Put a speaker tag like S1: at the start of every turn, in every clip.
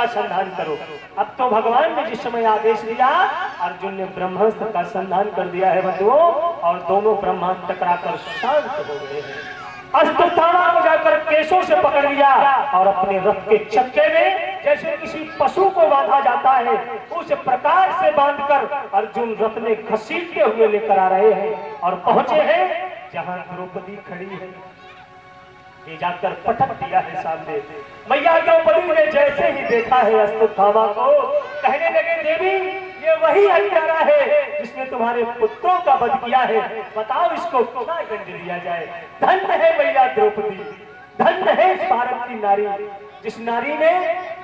S1: का संधान करो। अब तो भगवान ने जिस समय आदेश दिया, अर्जुन ने ब्रह्मास्त्र का संधान कर दिया है बंधुओं, और दोनों ब्रह्मास्त्र टकराकर शांत हो गए हैं। अश्वत्थामा को जाकर केशों से पकड़ लिया और अपने रथ के चक्के में जैसे किसी पशु को बांधा जाता है उस प्रकार से बांधकर अर्जुन रथ में घसीटते हुए लेकर आ रहे हैं और पहुंचे हैं जहां द्रौपदी खड़ी है। ये जाकर पटक दिया है सामने। मैया द्रौपदी ने जैसे ही देखा है अश्वत्थामा को, कहने लगे देवी ये वही हत्यारा है जिसने तुम्हारे पुत्रों का वध किया है, बताओ इसको क्या दंड दिया जाए। धन्य है मैया द्रौपदी, धन्य है इस भारत की नारी, जिस नारी ने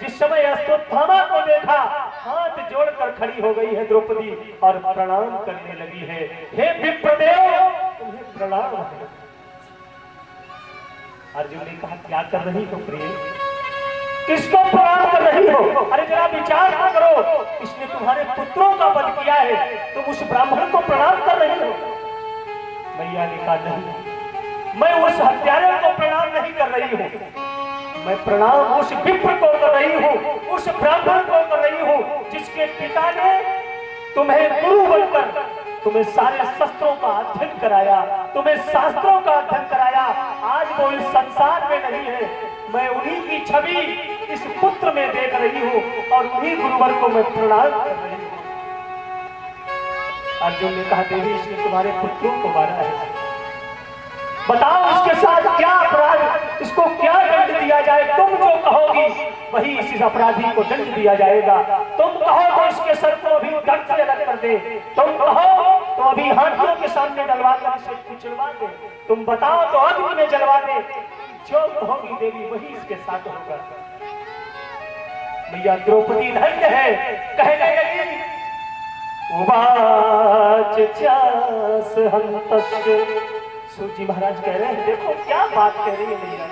S1: जिस समय अश्वत्थामा को देखा हाथ जोड़कर खड़ी हो गई है द्रौपदी और प्रणाम करने लगी है। हे विप्रदेव तुम्हें प्रणाम है। अर्जुन ने कहा क्या कर रही हो प्रिय, किसको प्रणाम कर रही हो? अरे जरा विचार ना करो, इसने तुम्हारे पुत्रों का वध किया है, तुम उस ब्राह्मण को प्रणाम कर रही हो। मैया ने कहा नहीं, मैं उस हत्यारे को प्रणाम नहीं कर रही हूँ, मैं प्रणाम उस विप्र को कर रही हूँ, उस ब्राह्मण को कर रही हूँ जिसके पिता ने तुम्हें गुरु बनकर तुम्हें सारे शस्त्रों का अध्ययन कराया, तुम्हें शास्त्रों का अध्ययन कराया। आज वो इस संसार में नहीं है, मैं उन्हीं की छवि इस पुत्र में देख रही हूँ और उन्हीं गुरुवर को मैं प्रणाम कर रही हूँ। अर्जुन ने कहा देवी इसने तुम्हारे पुत्रों को मारा है, बताओ इसके साथ क्या अपराध, इसको क्या दंड दिया जाए। तुम जो कहोगी वही इस अपराधी को दंड दिया जाएगा। तुम कहो तो इसके सर को अभी दंड से अलग कर दे, तुम कहो तो अभी हाथियों के सामने डलवा कर इसे कुचलवा दे, तुम बताओ तो अग्नि में जलवा दे। जो कहोगी देवी वही इसके साथ होगा। मैया द्रौपदी धन्य है, कहने लगी उवाच चास हन्तस्य। सूजी महाराज कह रहे हैं देखो क्या बात कह रही है मैया।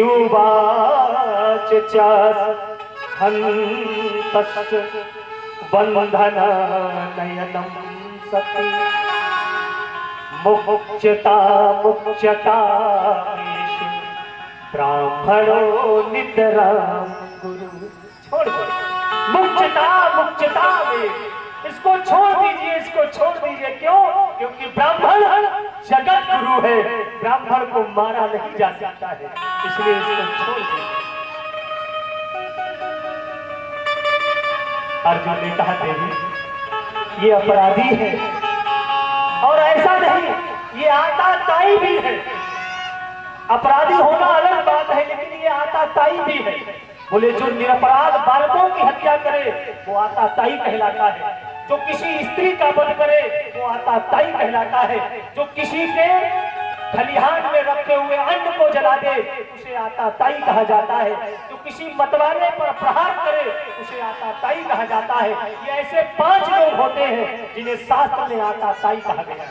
S1: उवाच चास हन्तस्य बंधना नयनम सती मुच्यता मुच्यता ब्राह्मणो नितराम गुरु। छोड़ दो मुच्यता मुच्यता में, इसको छोड़ दीजिए, इसको छोड़ दीजिए। क्यों? क्योंकि ब्राह्मण जगत गुरु है, ब्राह्मण को मारा नहीं जा सकता है, इसलिए इसको छोड़ दीजिए। अर्जुन ने कहा देवी ये अपराधी है और ऐसा नहीं, ये आताताई भी है। अपराधी होना अलग बात है लेकिन ये आताताई भी है। बोले जो निरपराध बालकों की हत्या करे वो आताताई कहलाता है, जो किसी स्त्री का वध करे वो आताताई कहलाता है, जो किसी के खलिहान में रखे हुए अन्न को जला दे उसे आताताई कहा जाता है, जो किसी मतवाले पर प्रहार करे उसे आताताई कहा जाता है। ये ऐसे 5 लोग होते हैं जिन्हें शास्त्र में आताताई कहा गया है।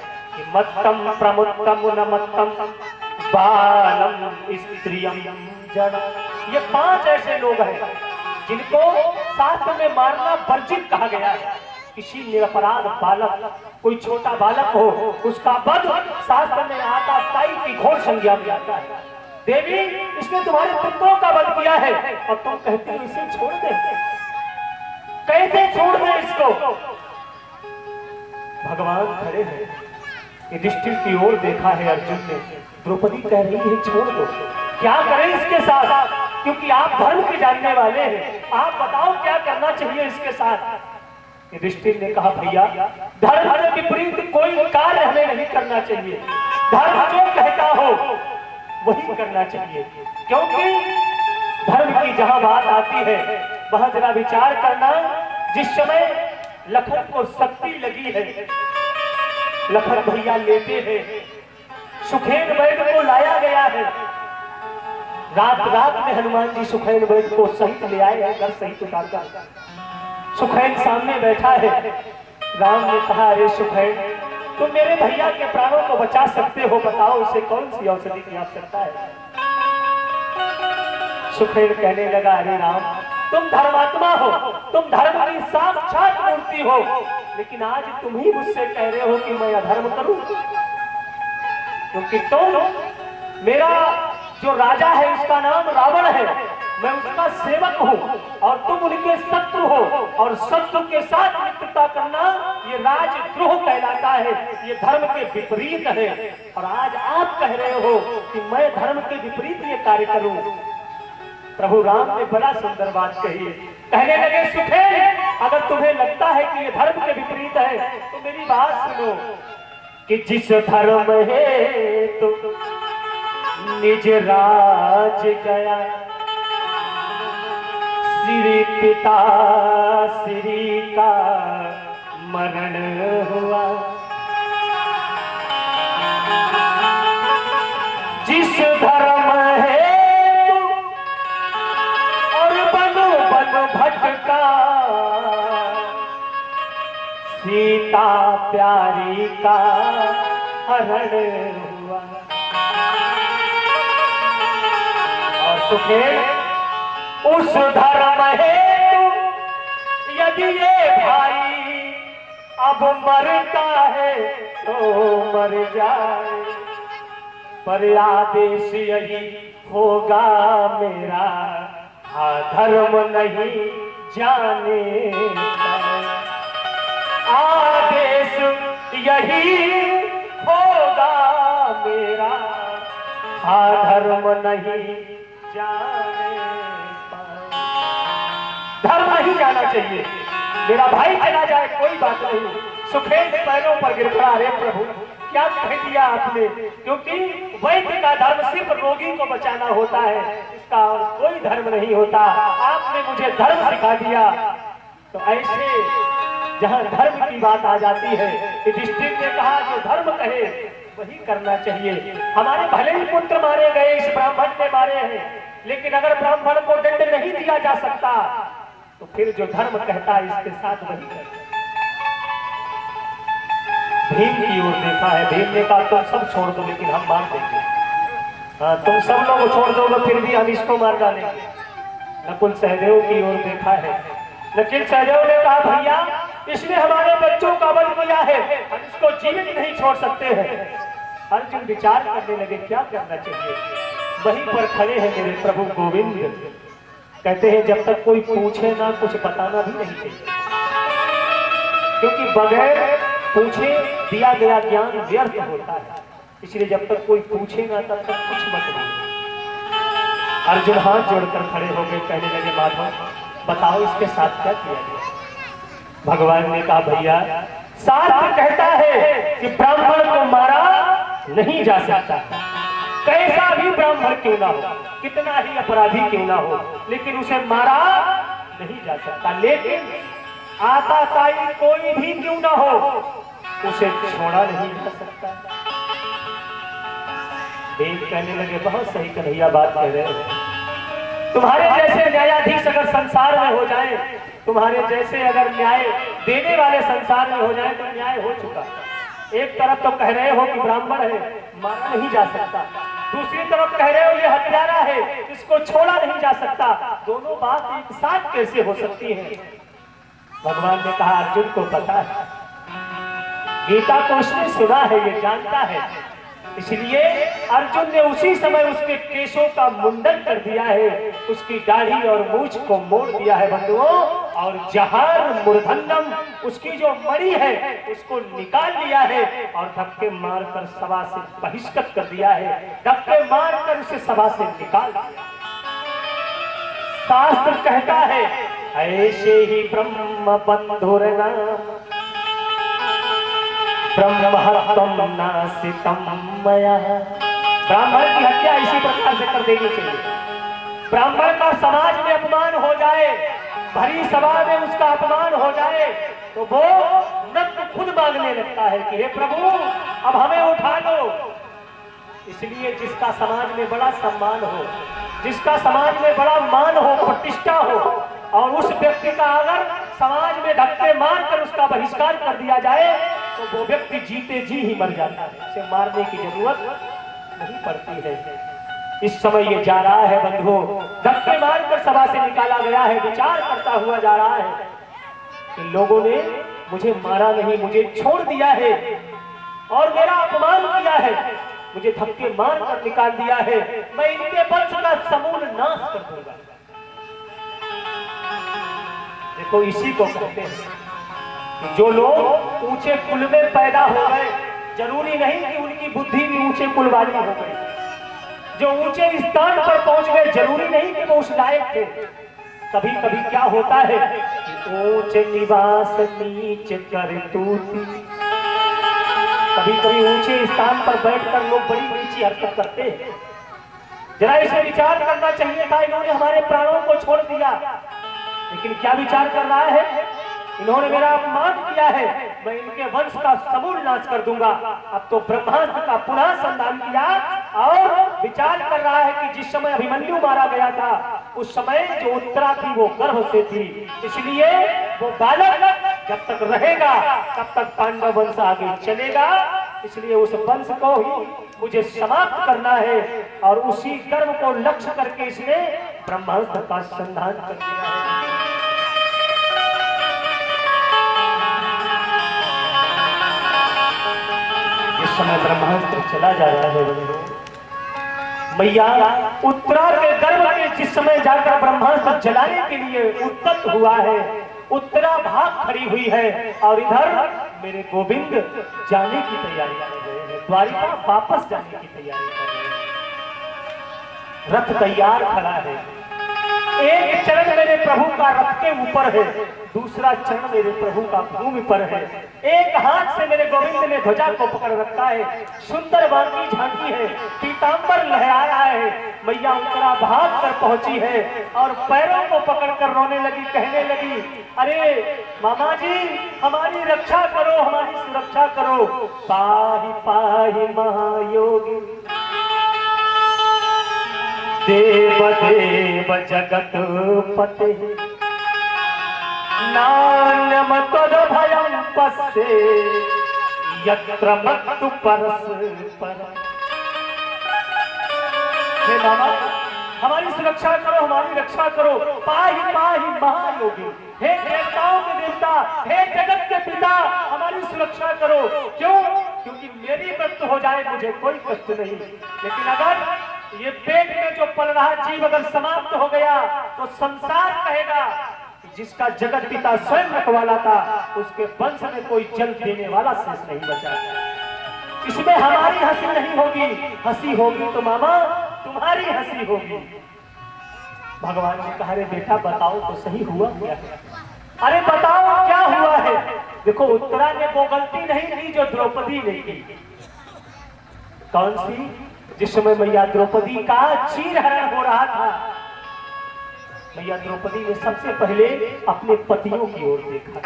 S1: मत्तम प्रमुत्तम उन्मत्तम बालम स्त्रियम जड़। ये 5 ऐसे लोग हैं जिनको शास्त्र में मारना वर्जित कहा गया है। किसी निरपराध बालक, कोई छोटा बालक हो, उसका वध शास्त्र में आताताई की घोर संज्ञा में आता है। देवी इसने तुम्हारे पुत्रों का वध किया है और तुम कहते हो इसे छोड़ दे, कैसे छोड़ दे इसको? भगवान खड़े हैं, युधिष्ठिर की ओर देखा है अर्जुन ने, द्रौपदी कह रही है छोड़ दो, क्या करें इसके साथ? क्योंकि आप धर्म के जानने वाले हैं, आप बताओ क्या करना चाहिए इसके साथ। युधिष्ठिर ने कहा भैया धर्म के विपरीत कोई कार्य हमें नहीं करना चाहिए, धर्म जो कहता हो वही करना चाहिए। क्योंकि धर्म की जहां बात आती है वहां जरा विचार करना, जिस समय लखन को शक्ति लगी है, लखन भैया लेते हैं, सुखेन वैद्य को लाया गया है, रात रात में हनुमान जी सुखेन वैद्य को सहित ले आए हैं, घर सहित उतारकर। सुखैन सामने बैठा है। राम ने कहा अरे सुखैन तुम मेरे भैया के प्राणों को बचा सकते हो, बताओ उसे कौन सी औषधि की आवश्यकता है? सुखैन कहने लगा अरे राम तुम धर्मात्मा हो, तुम धर्म की साक्षात मूर्ति हो, लेकिन आज तुम ही मुझसे कह रहे हो कि मैं अधर्म करूं, क्योंकि तुम मेरा जो राजा है उसका नाम रावण है, मैं उसका सेवक हूं। और तुम उनके शत्रु हो, और शत्रु के साथ मित्रता करना ये राजद्रोह कहलाता है, ये धर्म के विपरीत है। और आज आप कह रहे हो कि मैं धर्म के विपरीत ये कार्य करूं। प्रभु राम ने बड़ा सुंदर बात कही, कहने लगे सुखेल, अगर तुम्हें लगता है कि ये धर्म के विपरीत है तो मेरी बात सुनो कि जिस धर्म है तो निज राज गया, श्री पिता श्री का मरण हुआ, जिस धर्म है भटका, सीता प्यारी का हरण हुआ। और सुखेल, उस धर्म हेतु यदि ये भाई अब मरता है तो मर जाए, पर आदेश यही होगा मेरा, धर्म नहीं जाने पाए, आदेश यही होगा मेरा, धर्म नहीं जाने पाए। धर्म नहीं जाना चाहिए, मेरा भाई चला जाए कोई बात नहीं। सुखेल पैरों पर गिर पड़ा, अरे प्रभु क्या कह दिया आपने, क्योंकि वैद्य का धर्म सिर्फ रोगी को बचाना होता है, इसका और कोई धर्म नहीं होता। आपने मुझे धर्म सिखा दिया। तो ऐसे जहां धर्म की बात आ जाती है, युधिष्ठिर ने कहा जो धर्म कहे वही करना चाहिए। हमारे भले ही पुत्र मारे गए, इस ब्राह्मण ने मारे हैं, लेकिन अगर ब्राह्मण को दंड नहीं दिया जा सकता तो फिर जो धर्म कहता है इसके साथ वही करता। भीम की ओर देखा है, भीम ने कहा तुम सब छोड़ दो लेकिन हम मार देंगे। हाँ, तुम सब लोग छोड़ दोगे फिर भी हम इसको मार डालेंगे। नकुल सहदेव की ओर देखा है, लेकिन सहदेव ने कहा भैया इसने हमारे बच्चों का वध किया है, हम इसको जीवित नहीं छोड़ सकते हैं। अर्जुन विचार करने लगे क्या करना चाहिए। वहीं पर खड़े हैं मेरे प्रभु गोविंद, कहते हैं जब तक कोई पूछे ना कुछ बताना भी नहीं चाहिए, क्योंकि बगैर पूछे दिया गया ज्ञान व्यर्थ होता है। इसलिए जब तक कोई पूछे ना तब तक कुछ मत बोलो। अर्जुन हाथ जोड़कर खड़े हो गए, कहने लगे माधव बताओ इसके साथ क्या किया गया। भगवान ने कहा भैया शास्त्र कहता है कि ब्राह्मण को मारा नहीं जा सकता, कैसा भी ब्राह्मण क्यों ना हो, कितना ही अपराधी क्यों ना हो, लेकिन उसे मारा नहीं जा सकता। लेकिन आताताई कोई भी क्यों ना हो उसे छोड़ा नहीं जा सकता। देव कहने लगे बहुत सही कन्हैया बात कह रहे हो, तुम्हारे जैसे न्यायाधीश अगर संसार में हो जाए, तुम्हारे जैसे अगर न्याय देने वाले संसार में हो जाए तो न्याय हो चुका। एक तरफ तो कह रहे हो कि ब्राह्मण है मारा नहीं जा सकता, दूसरी तरफ कह रहे हो ये हत्यारा है इसको छोड़ा नहीं जा सकता, दोनों बात एक साथ कैसे हो सकती है। भगवान ने कहा अर्जुन को पता है, गीता को उसने सुना है, ये जानता है, इसलिए अर्जुन ने उसी समय उसके केशों का मुंडन कर दिया है, उसकी दाढ़ी और मूछ को मोड़ दिया है बंधुओं, और जहार मूर्धन्यम उसकी जो मणि है उसको निकाल लिया है और धक्के मारकर सभा से बहिष्कृत कर दिया है, धक्के मारकर उसे सभा से निकाल दिया। शास्त्र कहता है ऐसे ही ब्रह्म बंधुर नाम ब्रह्महत्वं नासितं मया। ब्राह्मण की हत्या इसी प्रकार से कर देनी चाहिए। ब्राह्मण का समाज में अपमान हो जाए, भरी सभा में उसका अपमान हो जाए तो वो नग्न खुद मांगने लगता है कि हे प्रभु अब हमें उठा लो। इसलिए जिसका समाज में बड़ा सम्मान हो, जिसका समाज में बड़ा मान हो, प्रतिष्ठा हो, और उस व्यक्ति का अगर समाज में धक्के मारकर उसका बहिष्कार कर दिया जाए तो वो व्यक्ति जीते जी ही मर जाता है, उसे मारने की जरूरत नहीं पड़ती है। इस समय ये जा रहा है बंधुओं, धक्के मारकर सभा से निकाला गया है, विचार करता हुआ जा रहा है कि लोगों ने मुझे मारा नहीं, मुझे छोड़ दिया है और मेरा अपमान किया है, मुझे धक्के मारकर निकाल दिया है, मैं इनके वंश का समूल नाश कर दूंगा। देखो इसी को कहते हैं कि जो लोग ऊंचे कुल में पैदा हो गए, जरूरी नहीं कि उनकी बुद्धि भी ऊंचे कुल वाली हो गई। जो ऊंचे स्थान पर पहुंच गए, जरूरी नहीं कि वो उस लायक थे। कभी कभी क्या होता है, ऊंच निवास नीच करतूती। कभी कभी ऊंचे स्थान पर बैठकर लोग बड़ी नीची हरकत करते हैं। जरा इसे विचार करना चाहिए था। इन्होंने हमारे प्राणों को छोड़ दिया, लेकिन क्या विचार कर रहा है, इन्होंने मेरा अपमान किया है, मैं इनके वंश का समूल नाश कर दूंगा। अब तो ब्रह्मास्त्र का पुनः संधान किया और विचार कर रहा है कि जिस समय अभिमन्यु मारा गया था, उस समय जो उत्तरा थी वो गर्भ से थी, इसलिए वो बालक जब तक रहेगा तब तक पांडव वंश आगे चलेगा। इसलिए उस वंश को ही मुझे समाप्त करना है और उसी गर्भ को लक्ष्य करके इसने ब्रह्मास्त्र का संधान कर दिया है। इस समय ब्रह्मास्त्र चला जा रहा है। मैया उत्तरा के गर्भ के जिस समय जाकर ब्रह्मास्त्र जलाने के लिए उद्यत हुआ है, उत्तरा भाग खड़ी हुई है और इधर मेरे गोविंद जाने की तैयारी कर रहे हैं, द्वारिका वापस जाने की तैयारी कर रहे हैं। रथ तैयार खड़ा है, एक चरण मेरे प्रभु का रथ के ऊपर है, दूसरा चरण मेरे प्रभु का भूमि पर है। एक हाथ से मेरे गोविंद ने ध्वजा को पकड़ रखा है, सुंदर बांकी झांकी है, पीतांबर लहरा रहा है। मैया उत्तरा भाग कर पहुंची है और पैरों को पकड़कर रोने लगी, कहने लगी, अरे मामा जी हमारी रक्षा करो, हमारी सुरक्षा करो। पाहि पाहि महायोगी देव देव जगत पते नान्यम तद भयं पस्से यत्र मत्तु परस्पर। हे मामा हमारी सुरक्षा करो, हमारी रक्षा करो। पाहि पाहि महायोगी, हे देवताओं के देवता, हे जगत के पिता, हमारी सुरक्षा करो। क्यों? क्योंकि मेरी मृत्यु हो जाए मुझे कोई कष्ट नहीं, लेकिन अगर ये पेट में जो पल रहा जीव अगर समाप्त हो गया तो संसार कहेगा जिसका जगत पिता स्वयं रखवाला था, उसके वंश में कोई जल देने वाला शेष नहीं बचा। इसमें हमारी हंसी नहीं होगी, हंसी होगी तो मामा तुम्हारी हंसी होगी। भगवान ने कहा, अरे बेटा बताओ तो सही हुआ क्या है? अरे बताओ क्या हुआ है? देखो उत्तरा ने वो गलती नहीं की जो द्रौपदी ने की। कौन सी? जिस समय मैया द्रौपदी का चीरहरण हो रहा था, मैया द्रौपदी ने सबसे पहले अपने पतियों की ओर देखा।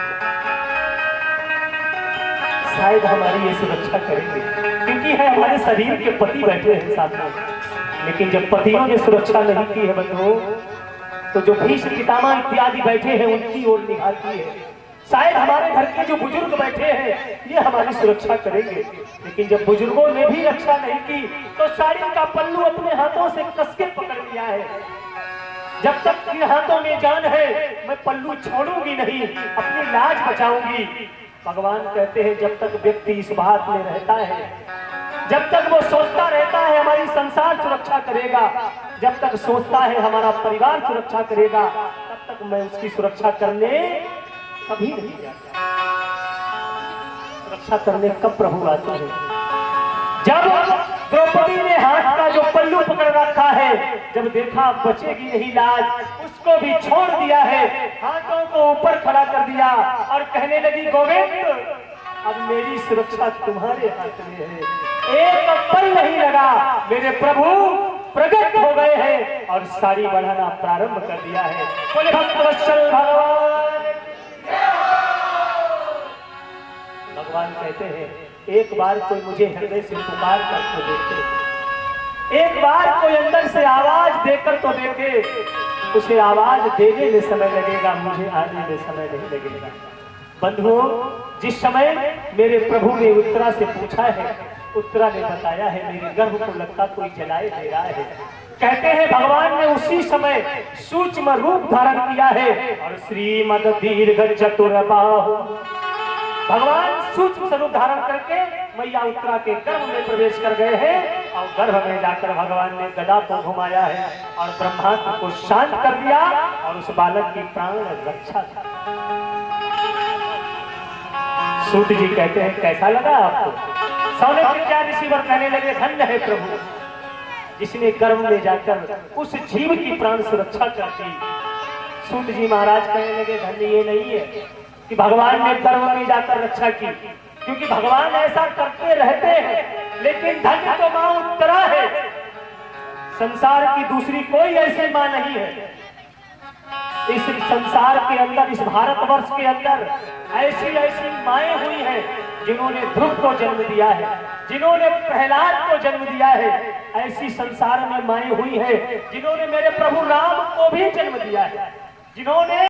S1: शायद हमारी ये सुरक्षा करेंगे, क्योंकि है हमारे शरीर के पति बैठे हैं साथ में। लेकिन जब पतियों ने सुरक्षा नहीं की है बंधुओं, तो जो भीष्म पितामह इत्यादि बैठे हैं उनकी ओर निभाती है। शायद हमारे घर के जो बुजुर्ग बैठे हैं ये हमारी सुरक्षा करेंगे। लेकिन जब बुजुर्गों ने भी रक्षा नहीं की तो साड़ी का पल्लू अपने हाथों से कसके पकड़ लिया है। जब तक इन हाथों में जान है मैं पल्लू छोड़ूंगी नहीं, अपनी लाज बचाऊंगी। भगवान कहते हैं जब तक व्यक्ति इस बात में रहता है, जब तक वो सोचता रहता है हमारी संसार सुरक्षा करेगा, जब तक सोचता है हमारा परिवार सुरक्षा करेगा, तब तक मैं उसकी सुरक्षा करने कभी नहीं जाता। सुरक्षा करने कब प्रभु आते हैं? जब द्रौपदी ने हाथ का जो पल्लू पकड़ रखा है, जब देखा बचेगी नहीं लाज, उसको भी छोड़ दिया है, हाथों को ऊपर खड़ा कर दिया और कहने लगी, गोविंद अब मेरी सुरक्षा तुम्हारे हाथ में है। एक पल नहीं लगा, मेरे प्रभु प्रकट हो गए हैं और साड़ी बढ़ाना प्रारंभ कर दिया है। बोले भक्तवत्सल भगवान। भगवान कहते हैं एक बार कोई मुझे हृदय से पुकार कर तो देखे, एक बार कोई अंदर से आवाज देकर तो देखे। उसे आवाज देने में समय लगेगा, मुझे आने में समय नहीं लगेगा। बंधुओं, जिस समय मेरे प्रभु ने उत्तरा से पूछा है, उत्तरा ने बताया है मेरे गर्भ को लगता कोई जलाए दे रहा है। कहते हैं भगवान ने उसी समय सूक्ष्म रूप धारण किया है और श्रीमद दीर्घ चतुरबाहु, भगवान सूक्ष्म स्वरूप धारण करके मैया उत्तरा के गर्भ में प्रवेश कर गए हैं और गर्भ में जाकर भगवान ने गदा को घुमाया है और ब्रह्मास्त्र को शांत कर दिया और उस बालक की प्राण रक्षा की। सूत जी कहते हैं कैसा लगा आपको? सौनकादित्य ऋषिवर कहने लगे धन्य है प्रभु जिसने गर्भ में जाकर उस जीव की प्राण सुरक्षा कर दी। सूत जी महाराज कहने लगे धन्य ये नहीं है कि भगवान ने गर्भ में जाकर रक्षा की, क्योंकि भगवान ऐसा करते रहते हैं, लेकिन धन्य तो मां उत्तरा है। संसार की दूसरी कोई ऐसी मां नहीं है। इस संसार के अंदर, इस भारतवर्ष के अंदर ऐसी ऐसी माएं हुई हैं जिन्होंने ध्रुव को जन्म दिया है, जिन्होंने प्रहलाद को जन्म दिया है। ऐसी संसार में माएं हुई हैं जिन्होंने मेरे प्रभु राम को भी जन्म दिया है, जिन्होंने